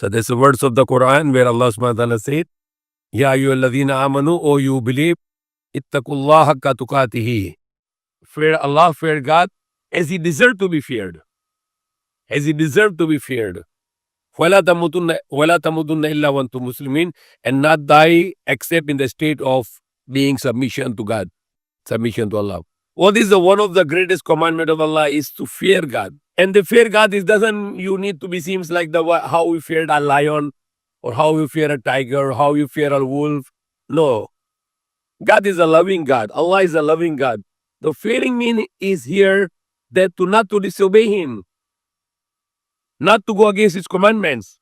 So there's the words of the Quran where Allah subhanahu wa ta'ala said, Ya ayyuhalladhina amanu, O you believe, ittaqullaha haqqa tuqatihi. Fear Allah, fear God, as He deserved to be feared. As He deserved to be feared. وَلَا تَمُوتُنَّ إِلَّا وَأَنْتُمْ مُسْلِمِينَ, and not die except in the state of being submission to God, submission to Allah. What is one of the greatest commandment of Allah is to fear God. And the fear God is doesn't you need to be seems like how we feared a lion, or how you fear a tiger, or how you fear a wolf. No. God is a loving God. Allah is a loving God. The fearing mean is here that not to disobey Him, not to go against His commandments,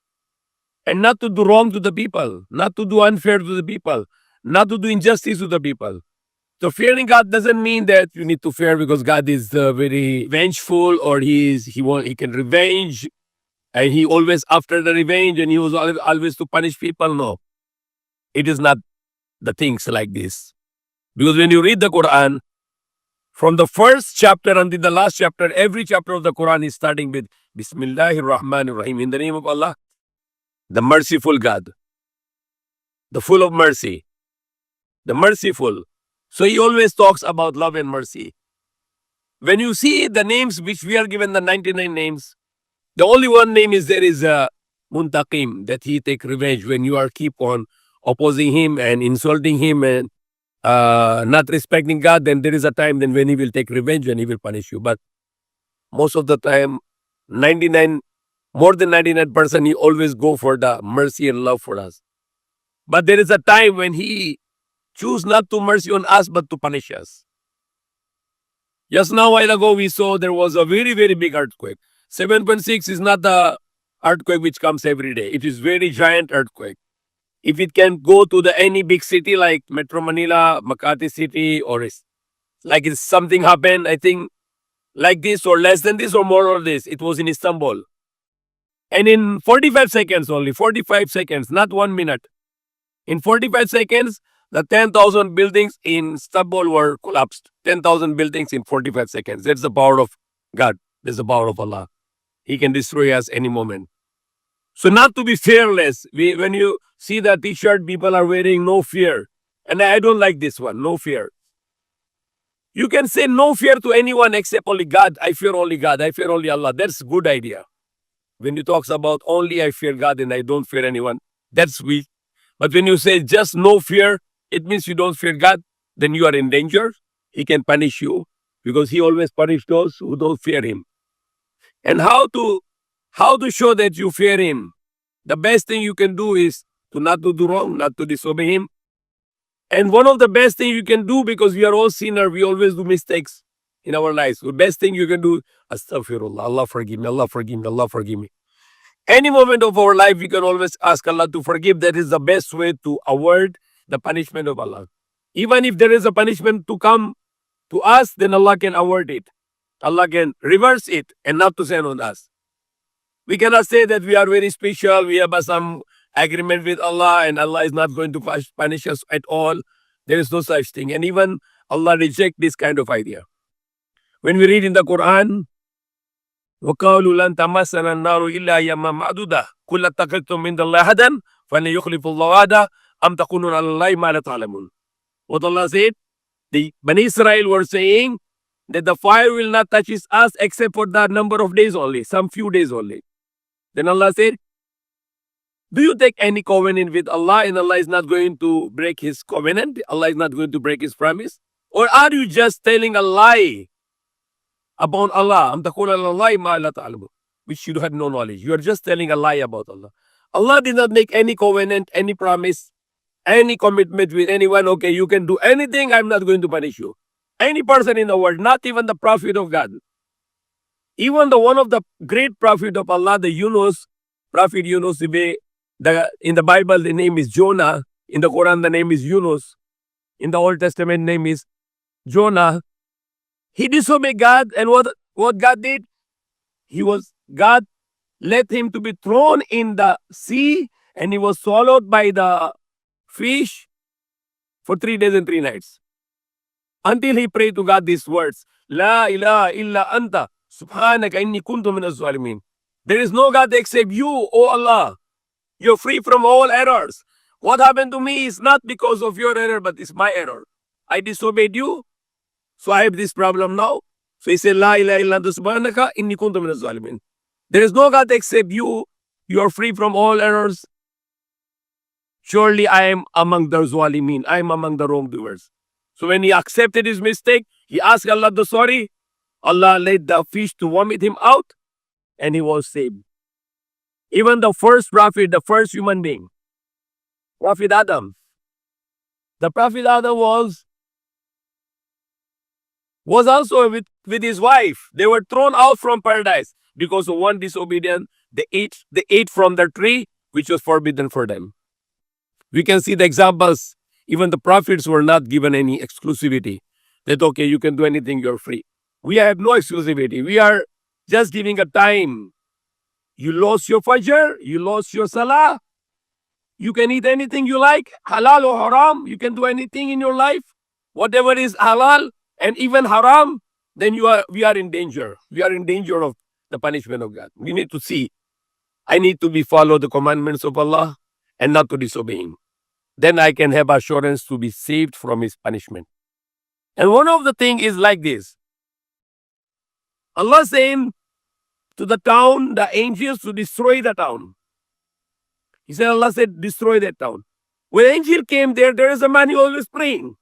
and not to do wrong to the people, not to do unfair to the people, not to do injustice to the people. So fearing God doesn't mean that you need to fear because God is very vengeful, or he can revenge, and He always after the revenge, and He was always to punish people. No, it is not the things like this. Because when you read the Quran, from the first chapter until the last chapter, every chapter of the Quran is starting with Bismillahir Rahmanir Rahim, in the name of Allah, the merciful God, the full of mercy, the merciful. So He always talks about love and mercy. When you see the names which we are given, the 99 names, the only one name is there is Muntaqim, that He take revenge when you are keep on opposing Him and insulting Him and not respecting God. Then there is a time then when He will take revenge and He will punish you. But most of the time, more than 99%, He always go for the mercy and love for us. But there is a time when He choose not to mercy on us, but to punish us. Just now, a while ago, we saw there was a very, very big earthquake. 7.6 is not the earthquake which comes every day. It is very giant earthquake. If it can go to any big city like Metro Manila, Makati City, or like if something happened, I think like this or less than this or more or this, it was in Istanbul. And in 45 seconds only, 45 seconds, not 1 minute. In 45 seconds, the 10,000 buildings in Istanbul were collapsed. 10,000 buildings in 45 seconds. That's the power of God. That's the power of Allah. He can destroy us any moment. So not to be fearless. When you see the t-shirt, people are wearing no fear. And I don't like this one, no fear. You can say no fear to anyone except only God. I fear only God. I fear only Allah. That's a good idea. When you talk about only I fear God and I don't fear anyone, that's weak. But when you say just no fear, it means you don't fear God, then you are in danger. He can punish you because He always punishes those who don't fear Him. And how to show that you fear Him? The best thing you can do is to not to do wrong, not to disobey Him. And one of the best things you can do, because we are all sinners, we always do mistakes in our lives. The best thing you can do, astaghfirullah, Allah forgive me, Allah forgive me, Allah forgive me. Any moment of our life, we can always ask Allah to forgive. That is the best way to avoid the punishment of Allah. Even if there is a punishment to come to us, then Allah can avert it. Allah can reverse it and not to send on us. We cannot say that we are very special, we have some agreement with Allah and Allah is not going to punish us at all. There is no such thing. And even Allah rejects this kind of idea. When we read in the Quran, وَقَالُوا لَن تَمَسَّنَا النَّارُ إِلَّا أَيَّامًا مَعْدُودَةً قُلْ أَتَّخَذْتُم مِّن دُونِ اللَّهِ أَحَدًا فَلَن يُخْلِفَ اللَّهُ وَعْدَهُ أَمْ تَقُولُونَ عَلَى اللَّهِ مَا لَا تَعْلَمُونَ. What Allah said, the Bani Israel were saying that the fire will not touch us except for the number of days only, some few days only. Then Allah said, do you take any covenant with Allah and Allah is not going to break His covenant? Allah is not going to break His promise? Or are you just telling a lie about Allah? Which you had no knowledge. You are just telling a lie about Allah. Allah did not make any covenant, any promise, any commitment with anyone. Okay, you can do anything, I'm not going to punish you. Any person in the world, not even the Prophet of God. Even one of the great Prophet of Allah, the Yunus, Prophet Yunus, in the Bible, the name is Jonah. In the Quran, the name is Yunus. In the Old Testament, name is Jonah. He disobeyed God, and what God did? God let him to be thrown in the sea, and he was swallowed by the fish for 3 days and 3 nights. Until he prayed to God these words, La ilaha illa anta, subhanaka inni kuntu minaz zalimin. There is no God except you, O Allah. You're free from all errors. What happened to me is not because of your error, but it's my error. I disobeyed you, so I have this problem now. So he said, La ilaha illa anta subhanaka inni kuntu minaz zalimin. There is no God except you. You are free from all errors. Surely I am among the zalimin. I am among the wrongdoers. So when he accepted his mistake, he asked Allah the sorry. Allah let the fish to vomit him out, and he was saved. Even the first prophet, the first human being, Prophet Adam. The Prophet Adam was also with his wife. They were thrown out from paradise because of one disobedience. They ate from the tree which was forbidden for them. We can see the examples. Even the prophets were not given any exclusivity. That okay, you can do anything, you're free. We have no exclusivity. We are just giving a time. You lost your fajr, you lost your salah. You can eat anything you like, halal or haram. You can do anything in your life. Whatever is halal and even haram, then we are in danger. We are in danger of the punishment of God. We need to see. I need to follow the commandments of Allah and not to disobey Him. Then I can have assurance to be saved from His punishment. And one of the things is like this. Allah saying to the town, the angels to destroy the town. He said, Allah said, destroy that town. When angel came there is a man who always praying.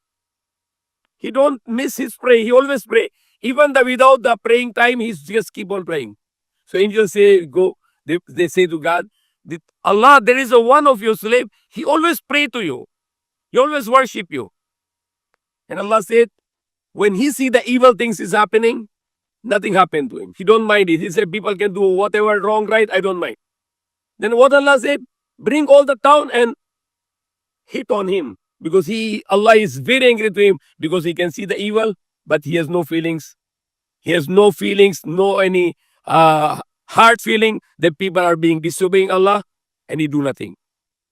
He don't miss his prayer. He always pray. Even without the praying time, he's just keep on praying. So angels say, go. They say to God, Allah, there is one of your slave. He always pray to you. He always worship you. And Allah said, when he see the evil things is happening, nothing happened to him. He don't mind it. He said, people can do whatever wrong, right? I don't mind. Then what Allah said? Bring all the town and hit on him. Because Allah is very angry to him because he can see the evil, but he has no feelings. He has no feelings, no any heart feeling that people are being disobeying Allah, and he do nothing.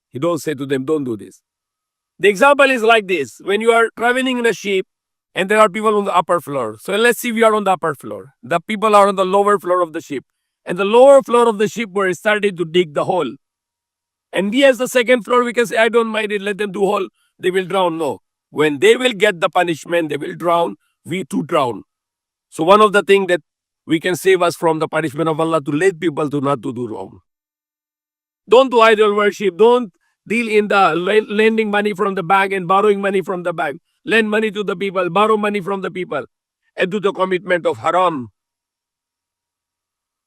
He don't say to them, don't do this. The example is like this. When you are traveling in a ship and there are people on the upper floor. So let's see we are on the upper floor. The people are on the lower floor of the ship. And the lower floor of the ship were started to dig the hole. And we as the second floor, we can say, I don't mind it, let them do hole. They will drown. No. When they will get the punishment, they will drown. We too drown. So one of the things that we can save us from the punishment of Allah to let people to not to do wrong. Don't do idol worship. Don't deal in the lending money from the bank and borrowing money from the bank. Lend money to the people, borrow money from the people, and do the commitment of haram.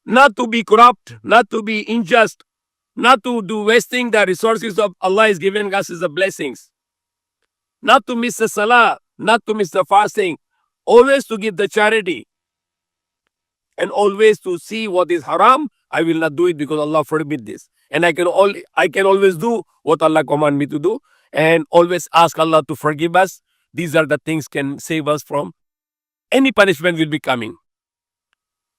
Not to be corrupt, not to be unjust, not to do wasting the resources of Allah is giving us as the blessings. Not to miss the salah, not to miss the fasting, always to give the charity. And always to see what is haram, I will not do it because Allah forbid this. And I can always do what Allah command me to do, and always ask Allah to forgive us. These are the things can save us from any punishment will be coming.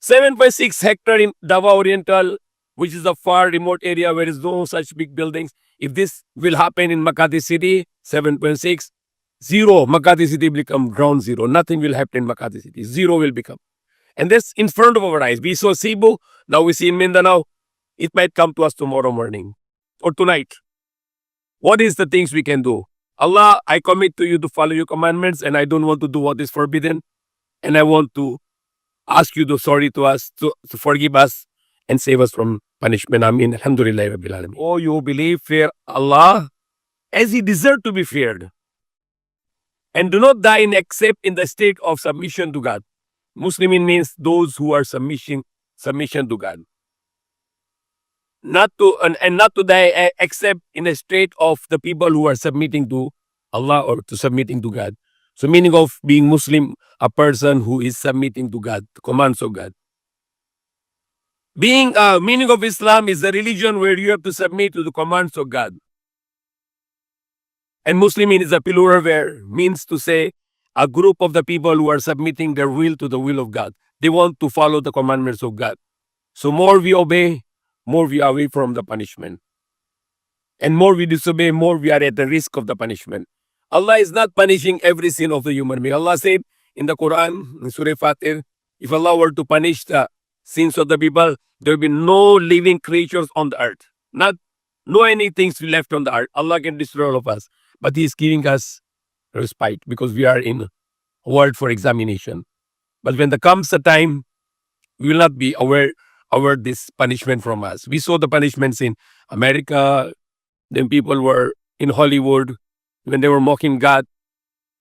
7.6 hectare in Davao Oriental, which is a far remote area where there is no such big buildings. If this will happen in Makati City, 7.6, zero, Makati City will become ground zero. Nothing will happen in Makati City. Zero will become. And that's in front of our eyes. We saw Cebu, now we see in Mindanao. It might come to us tomorrow morning or tonight. What is the things we can do? Allah, I commit to you to follow your commandments, and I don't want to do what is forbidden. And I want to ask you to sorry to us, to forgive us and save us from punishment. Ameen. Alhamdulillah Rabbil Alameen. Oh, you believe, fear Allah as He deserves to be feared. And do not die except in the state of submission to God. Muslimin means those who are submission to God. Not to die except in a state of the people who are submitting to Allah or to submitting to God. So meaning of being Muslim, a person who is submitting to God, the commands of God. Meaning of Islam is a religion where you have to submit to the commands of God. And Muslimin is a plural where means to say a group of the people who are submitting their will to the will of God. They want to follow the commandments of God. So more we obey, more we are away from the punishment. And more we disobey, more we are at the risk of the punishment. Allah is not punishing every sin of the human being. Allah said in the Quran, in Surah Fatir, if Allah were to punish the sins of the people, there will be no living creatures on the earth. Not no any things left on the earth. Allah can destroy all of us. But He is giving us respite because we are in a world for examination. But when there comes a time, we will not be aware this punishment from us. We saw the punishments in America. Then people were in Hollywood when they were mocking God.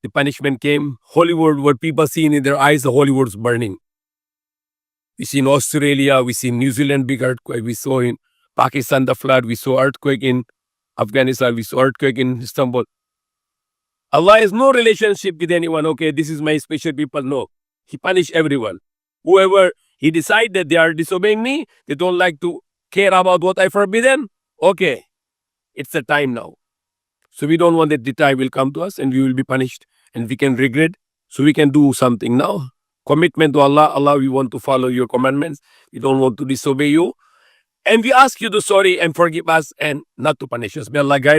The punishment came. Hollywood, where people seen in their eyes the Hollywood's burning. We see in Australia, we see in New Zealand big earthquake. We saw in Pakistan the flood. We saw earthquake in Afghanistan. We saw earthquake in Istanbul. Allah has no relationship with anyone. Okay, this is my special people. No, He punished everyone. Whoever He decide that they are disobeying me, they don't like to care about what I forbidden. Okay, it's the time now. So we don't want that the time will come to us and we will be punished and we can regret. So we can do something now. Commitment to Allah. Allah, we want to follow your commandments. We don't want to disobey you. And we ask you to sorry and forgive us and not to punish us. May Allah guide us.